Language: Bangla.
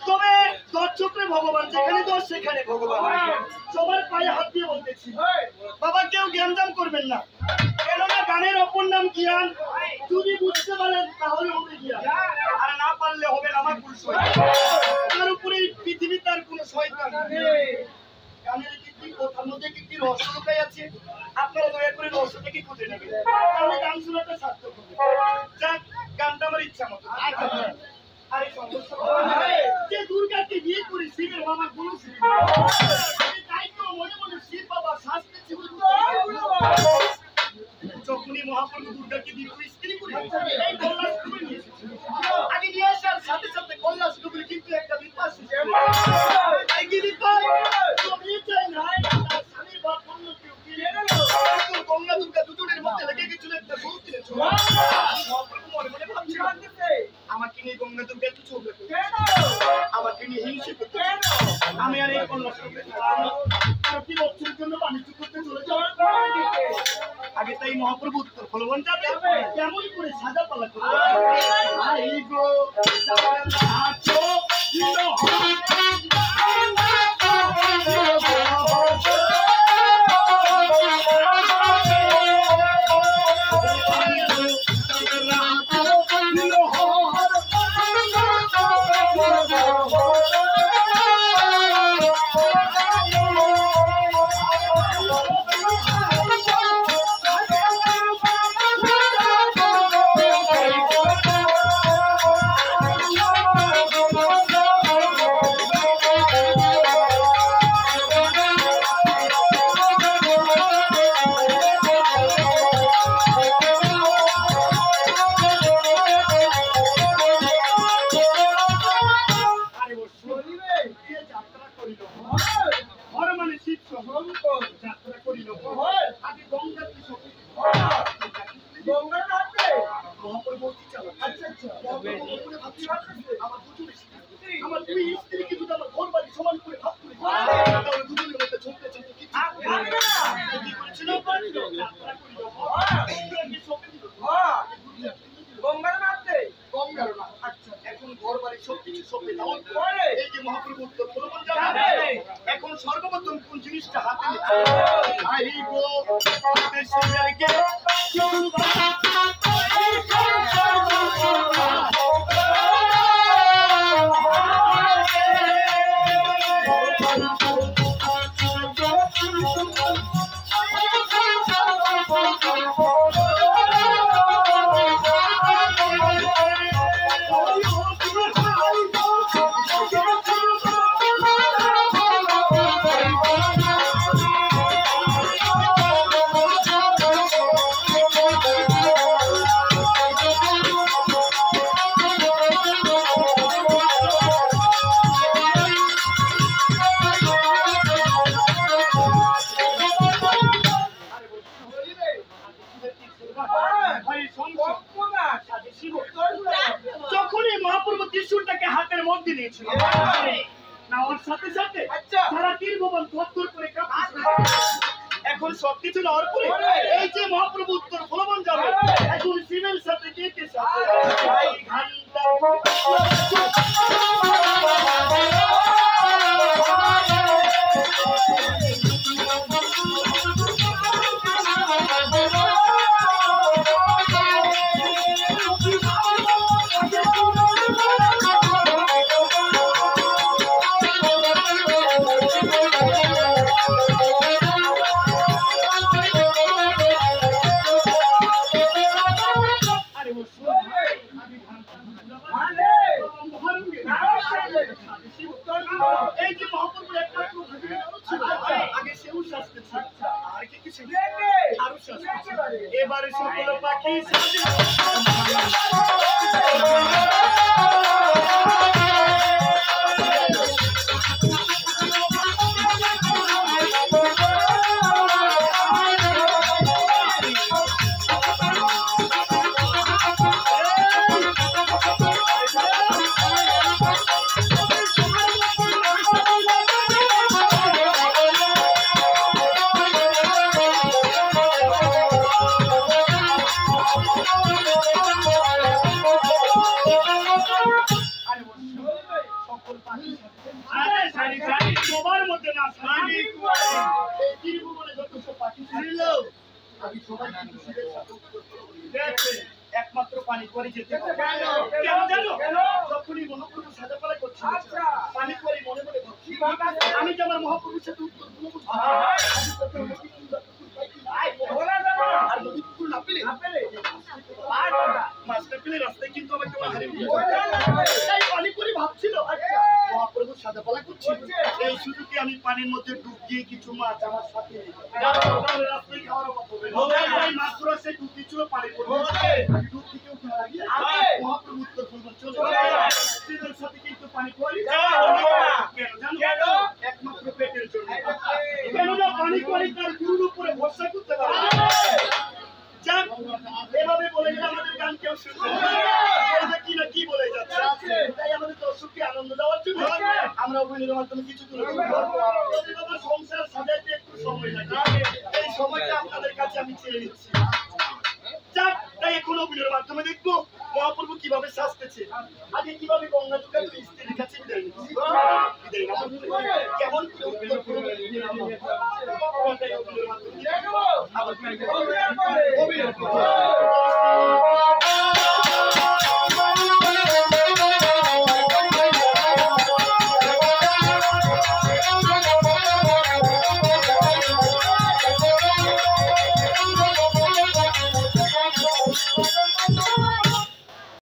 তবে দর্শকরে ভগবান যেখানে দোষ সেখানে ভগবান সবার পায়ে হাত দিয়ে বলতেছি বাবা কেউ জ্ঞানজাম করবেন না, কেননা গানের অপর নাম জ্ঞান। যদি বুঝতে পারেন তাহলে হবে জ্ঞান, আর না পারলে হবে আমার ভুল। তার উপরে পৃথিবী তার কোন শয়তান নেই। গানের কি কথার মধ্যে কি রহস্য লুকাই আছে, আপনারা দয়া করে রহস্যটাকে খুঁজে নেবেন, তাহলে গান শোনাটা সার্থক হবে। যাক, গানটা আমার ইচ্ছা মতো। আরে যে দুর্গাকে বিয়ে করে শিবের বাবা গুরু শিব, তাই তো মনে মনে শিব বাবা শাস্তি ছিল। যখনই মহাপ্রভু দুর্গাকে বিয়ে করে স্ত্রী করে এই কল্যাণ করে নিয়েছে, আগে নিয়ে আসার সাথে সাথে কল্যাণ করে কিন্তু একটা বিপদ এই কি বিপদ তুমি চাই না তার স্বামীর বাপ বলল কেউ কিনে গেল, গঙ্গা দুর্গা দুজনের মধ্যে লেগে গেছিল একটা গরু কিনেছো। মহাপ্রভু মনে মনে ভাবছে আমাকে নিয়ে গঙ্গা দুর্গা একটু চলবে, আমাকে নিয়ে হিংসে করতে, আমি আর এই কল্যাণ প্রতি বছরের জন্য বাণিজ্য করতে চলে যাওয়ার আগে তাই মহাপ্রভু উত্তর ফলবন যাবে কেমন করে সাজা পালা করবে। এখন সর্বপ্রথম কোন জিনিসটা হাতে যখনই মহাপ্রভু ত্রিশূলটাকে হাতের মধ্যে নিয়েছিল না ওর সাথে সাথে সারা তীরভবন থরথর করে কাঁপছে। এখন সবকিছু নেওয়ার পরে এই যে মহাপ্রভু উত্তর ফলবন যাবে, এখন শিবের সাথে কে কে সাথে ঘন্টা সাজতেছি আর কি কিছু আরো সাজতেছি এবারে সকল পাখি সাজে সবার মধ্যে না যথেষ্ট পাখি ছিল একমাত্র পানি করে যেতে কেন জানো যখনই মহাপ্রভু সাজাপালা করছে পানি করে মনে মনে ভাবছি আমি যে আমার মহাপ্রভুর সাথে উত্তর আর নদী পুকুর না পেলে মাছটা পেলে রাস্তায় কিন্তু আমাকে তাই পানি করে ভাবছিল মহাপ্রভু সাজাপালা করছে এই সুযোগে আমি পানির মধ্যে ডুব দিয়ে কিছু মাছ আমার সাথে রাস্তায় খাওয়ার কথা মাত্র সে ডুব দিচ্ছিল পানি পড়বে ডুব থেকে উঠে লাগিয়ে মহাপ্রভু উত্তর পূর্ব চলে সেদের সাথে কিন্তু পানি পড়ি কেন জানো একমাত্র পেটের জন্য কেননা পানি পড়ি তার গুরুর উপরে ভরসা করতে পারে যাক এভাবে বলে গেলে আমাদের গান কেউ শুনবে কি না কি বলে যাচ্ছে তাই আমাদের দর্শককে আনন্দ দেওয়ার জন্য আমরা অভিনয়ের মাধ্যমে কিছু তুলে ধরবো সংসার সাজাইতে একটু সময় লাগে এই সময়টা আপনাদের কাছে আমি চেয়ে নিচ্ছি যাক তাই এখন অভিনয়ের মাধ্যমে দেখবো মহাপ্রভু কিভাবে সাজতেছে আগে কিভাবে গঙ্গা দুর্গা স্ত্রীর কাছে বিদায় নিচ্ছি কেমন করে উত্তর করবে অভিনয়ের মাধ্যমে